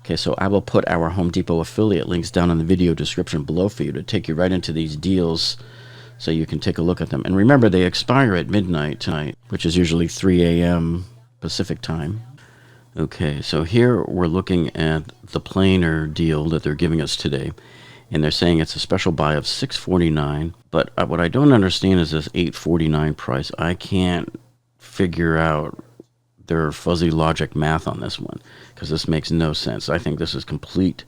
Okay, so I will put our Home Depot affiliate links down in the video description below for you to take you right into these deals so you can take a look at them. And remember, they expire at midnight tonight, which is usually 3 a.m. Pacific time. Okay, so here we're looking at the planer deal that they're giving us today. And they're saying it's a special buy of $6.49. But what I don't understand is this $8.49 price. I can't figure out their fuzzy logic math on this one, because this makes no sense. I think this is complete,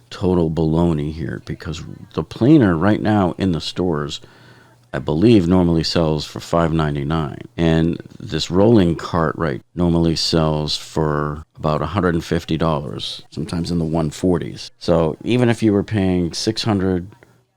total baloney here, because the planer right now in the stores, I believe, normally sells for $5.99, and this rolling cart normally sells for about $150, sometimes in the 140s. So even if you were paying $600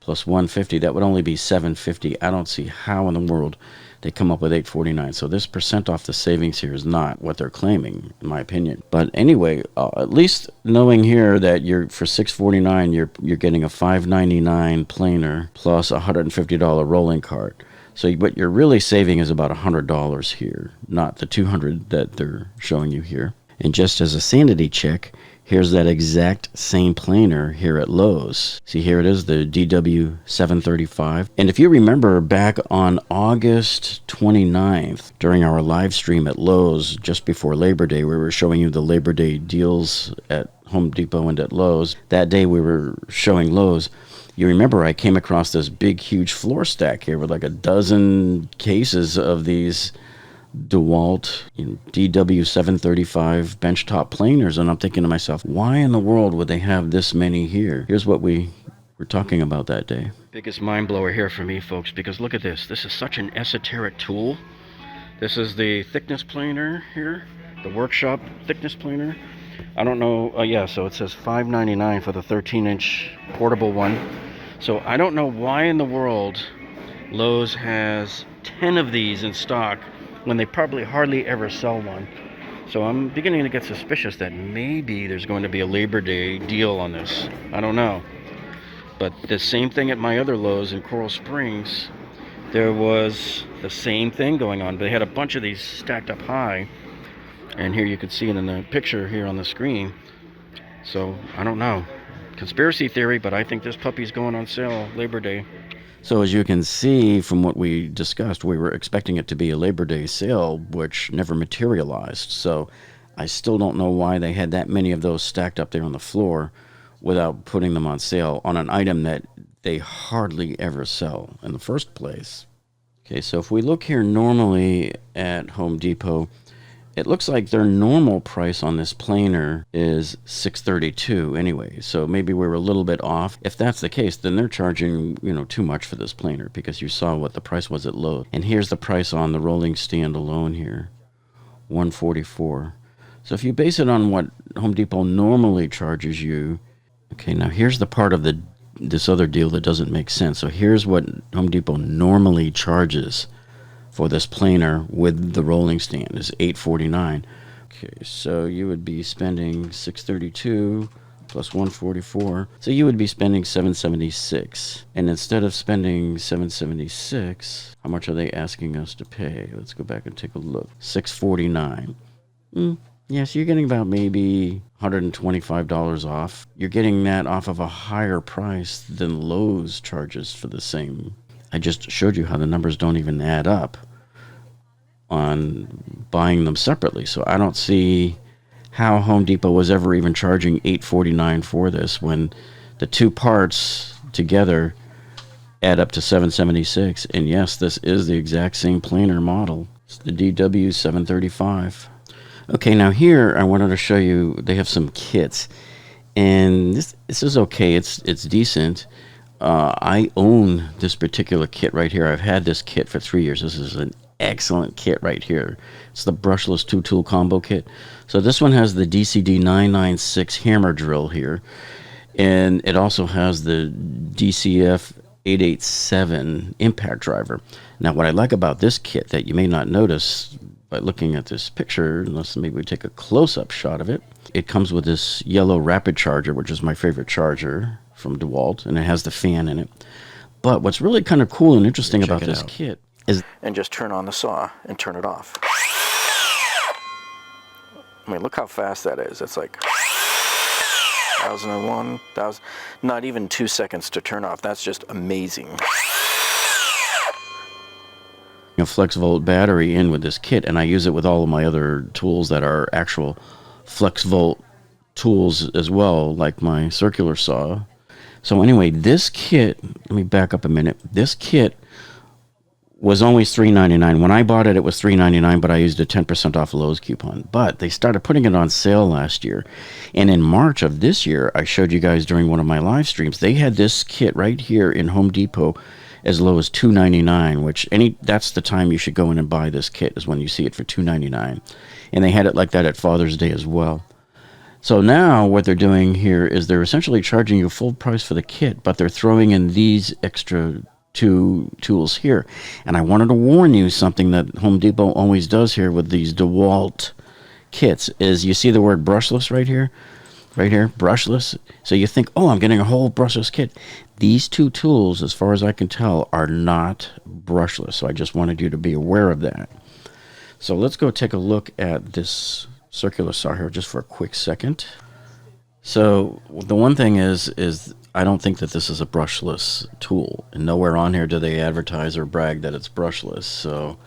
plus $150, that would only be $750. I don't see how in the world they come up with $8.49. So this percent off the savings here is not what they're claiming, in my opinion. But anyway, at least knowing here that you're for $6.49, you're getting a $5.99 planer plus a $150 rolling cart. So what you're really saving is about $100 here, not the $200 that they're showing you here. And just as a sanity check, here's that exact same planer here at Lowe's. See, here it is, the DW735. And if you remember back on August 29th, during our live stream at Lowe's just before Labor Day, we were showing you the Labor Day deals at Home Depot and at Lowe's. That day we were showing Lowe's. You remember I came across this big, huge floor stack here with like a dozen cases of these Dewalt DW735 benchtop planers, and I'm thinking to myself, why in the world would they have this many here? Here's what we were talking about that day. Biggest mind blower here for me, folks, because look at this. This is such an esoteric tool. This is the thickness planer here, the workshop thickness planer. I don't know. Yeah, so it says $5.99 for the 13-inch portable one. So I don't know why in the world Lowe's has 10 of these in stock when they probably hardly ever sell one. So I'm beginning to get suspicious that maybe there's going to be a Labor Day deal on this. I don't know. But the same thing at my other Lowe's in Coral Springs, there was the same thing going on. They had a bunch of these stacked up high, and here you can see it in the picture here on the screen. So I don't know. Conspiracy theory, but I think this puppy's going on sale Labor Day. So as you can see from what we discussed, we were expecting it to be a Labor Day sale, which never materialized. So I still don't know why they had that many of those stacked up there on the floor without putting them on sale on an item that they hardly ever sell in the first place. Okay, so if we look here normally at Home Depot, it looks like their normal price on this planer is $632 anyway. So maybe we were a little bit off. If that's the case, then they're charging, too much for this planer, because you saw what the price was at Lowe's. And here's the price on the rolling stand alone here, $144. So if you base it on what Home Depot normally charges you, okay, now here's the part of this other deal that doesn't make sense. So here's what Home Depot normally charges for this planer with the rolling stand is $849. Okay, so you would be spending $632 plus $144. So you would be spending $776. And instead of spending $776, how much are they asking us to pay? Let's go back and take a look. $649. Yeah, so you're getting about maybe $125 off. You're getting that off of a higher price than Lowe's charges for the same. I just showed you how the numbers don't even add up on buying them separately. So I don't see how Home Depot was ever even charging $849 for this when the two parts together add up to $776. And yes, this is the exact same planer model. It's the DW735. Okay, now here I wanted to show you, they have some kits. And this is okay. It's decent. I own this particular kit right here. I've had this kit for 3 years. This is an excellent kit right here. It's the Brushless 2-tool combo kit. So this one has the DCD 996 hammer drill here. And it also has the DCF 887 impact driver. Now what I like about this kit that you may not notice by looking at this picture, unless maybe we take a close-up shot of it, it comes with this yellow rapid charger, which is my favorite charger from Dewalt, and it has the fan in it. But what's really kind of cool and interesting about this kit is... And just turn on the saw and turn it off. I mean, look how fast that is. It's like... 1001, 1000, not even 2 seconds to turn off. That's just amazing. A flex volt battery in with this kit, and I use it with all of my other tools that are actual flex volt tools as well, like my circular saw. So anyway, this kit, let me back up a minute. This kit was only $3.99. When I bought it, it was $3.99, but I used a 10% off Lowe's coupon. But they started putting it on sale last year. And in March of this year, I showed you guys during one of my live streams, they had this kit right here in Home Depot as low as $2.99, which that's the time you should go in and buy this kit, is when you see it for $2.99. And they had it like that at Father's Day as well. So now what they're doing here is they're essentially charging you full price for the kit, but they're throwing in these extra 2 tools here. And I wanted to warn you, something that Home Depot always does here with these Dewalt kits is, you see the word brushless right here? Right here, brushless. So you think, oh, I'm getting a whole brushless kit. These 2 tools, as far as I can tell, are not brushless. So I just wanted you to be aware of that. So let's go take a look at this circular saw here just for a quick second. So the one thing is I don't think that this is a brushless tool, and nowhere on here do they advertise or brag that it's brushless. So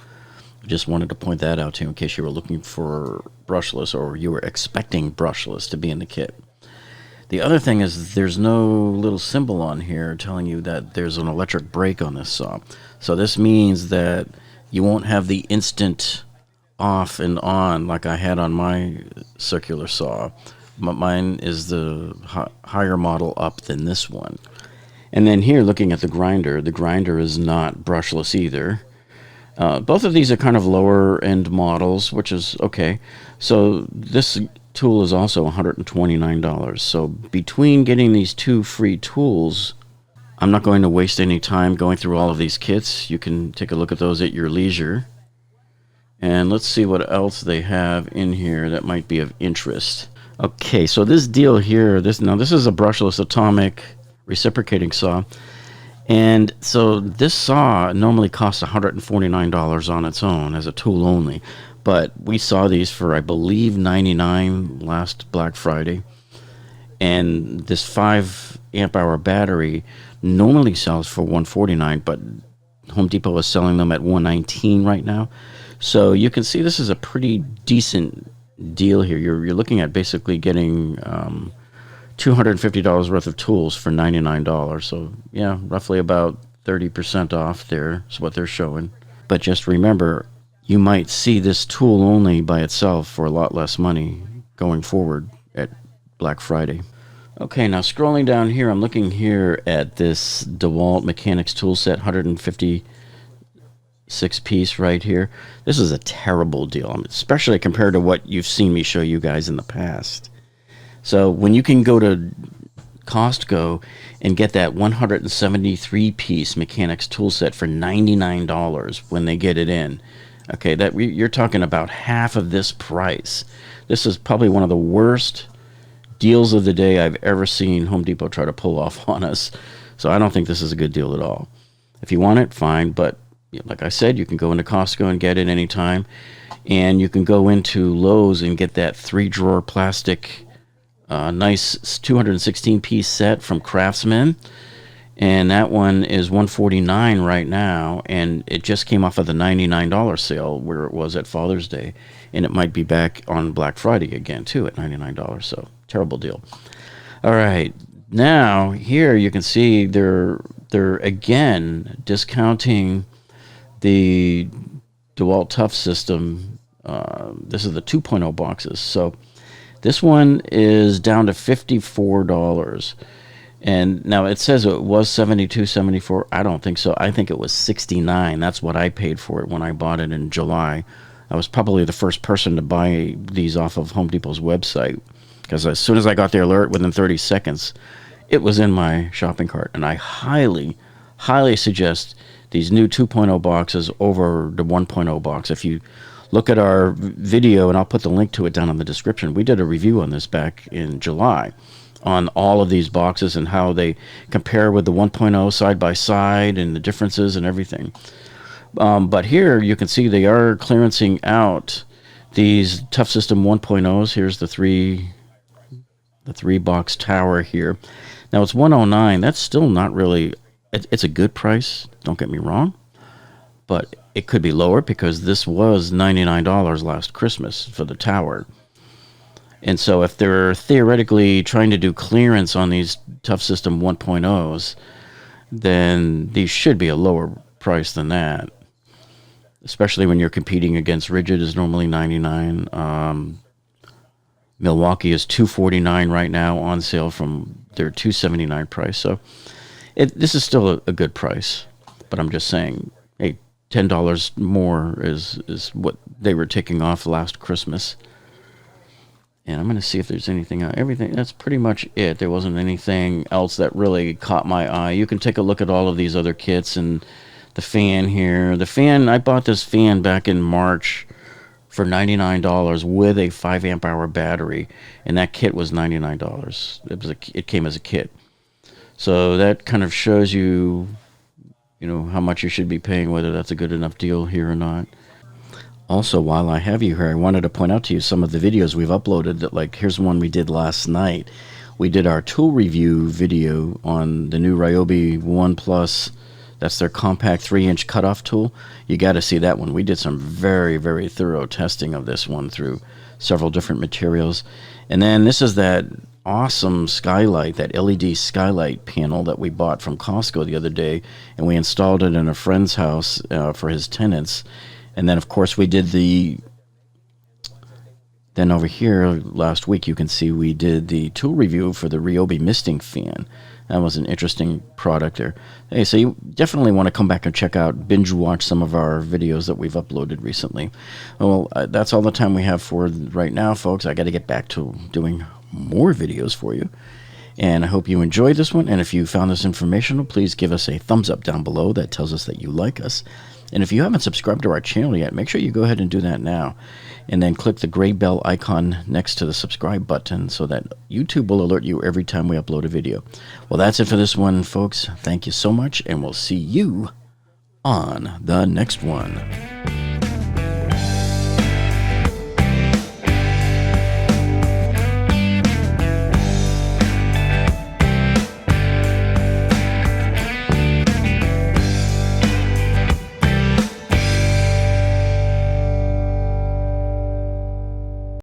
I just wanted to point that out to you in case you were looking for brushless or you were expecting brushless to be in the kit. The other thing is there's no little symbol on here telling you that there's an electric brake on this saw. So this means that you won't have the instant off and on like I had on my circular saw. But mine is the higher model up than this one. And then here, looking at the grinder is not brushless either. Both of these are kind of lower end models, which is okay. So this tool is also $129. So between getting these 2 free tools, I'm not going to waste any time going through all of these kits. You can take a look at those at your leisure. And let's see what else they have in here that might be of interest. Okay, so this deal here, this is a brushless atomic reciprocating saw. And so this saw normally costs $149 on its own as a tool only. But we saw these for, I believe, $99 last Black Friday. And this 5 amp hour battery normally sells for $149, but Home Depot is selling them at $119 right now. So you can see this is a pretty decent deal here. You're looking at basically getting $250 worth of tools for $99. So yeah, roughly about 30% off there is what they're showing. But just remember, you might see this tool only by itself for a lot less money going forward at Black Friday. Okay, now scrolling down here, I'm looking here at this Dewalt Mechanics Toolset 156-piece right here. This is a terrible deal, especially compared to what you've seen me show you guys in the past. So when you can go to Costco and get that 173-piece Mechanics Toolset for $99 when they get it in, okay, you're talking about half of this price. This is probably one of the worst deals of the day I've ever seen Home Depot try to pull off on us. So I don't think this is a good deal at all. If you want it, fine, but like I said, you can go into Costco and get it anytime, and you can go into Lowe's and get that 3-drawer plastic nice 216-piece set from Craftsman, and that one is $149 right now, and it just came off of the $99 sale where it was at Father's Day, and it might be back on Black Friday again too at $99. So terrible deal. All right, now here you can see they're again discounting the DeWalt Toughsystem. This is the 2.0 boxes. So this one is down to $54. And now it says it was $72, $74. I don't think so. I think it was $69. That's what I paid for it when I bought it in July. I was probably the first person to buy these off of Home Depot's website, because as soon as I got the alert, within 30 seconds, it was in my shopping cart. And I highly, highly suggest these new 2.0 boxes over the 1.0 box. If you look at our video, and I'll put the link to it down in the description, we did a review on this back in July on all of these boxes and how they compare with the 1.0 side by side and the differences and everything. But here you can see they are clearancing out these Toughsystem 1.0s. Here's the the 3-box tower here. Now it's $109. That's still not really, it's a good price, don't get me wrong, but it could be lower because this was $99 last Christmas for the tower. And so if they're theoretically trying to do clearance on these Toughsystem 1.0s, then these should be a lower price than that, especially when you're competing against Rigid is normally $99. Milwaukee is $249 right now on sale from their $279 price. So this is still a good price, but I'm just saying, hey, $10 more is what they were taking off last Christmas. And I'm going to see if there's anything else. Everything, that's pretty much it. There wasn't anything else that really caught my eye. You can take a look at all of these other kits and the fan here. The fan, I bought this fan back in March for $99 with a 5 amp hour battery, and that kit was $99. It came as a kit. So that kind of shows you, how much you should be paying, whether that's a good enough deal here or not. Also, while I have you here, I wanted to point out to you some of the videos we've uploaded. That, here's one we did last night. We did our tool review video on the new Ryobi 1 Plus. That's their compact 3-inch cutoff tool. You got to see that one. We did some very, very thorough testing of this one through several different materials. And then this is that awesome skylight, that LED skylight panel that we bought from Costco the other day, and we installed it in a friend's house for his tenants. And then, of course, we did then over here last week, you can see we did the tool review for the Ryobi misting fan. That was an interesting product there. Hey, so you definitely want to come back and check out, binge watch some of our videos that we've uploaded recently. Well, that's all the time we have for right now, folks. I got to get back to doing more videos for you. And I hope you enjoyed this one. And if you found this informational, please give us a thumbs up down below. That tells us that you like us. And if you haven't subscribed to our channel yet, make sure you go ahead and do that now. And then click the gray bell icon next to the subscribe button so that YouTube will alert you every time we upload a video. Well, that's it for this one, folks. Thank you so much, and we'll see you on the next one.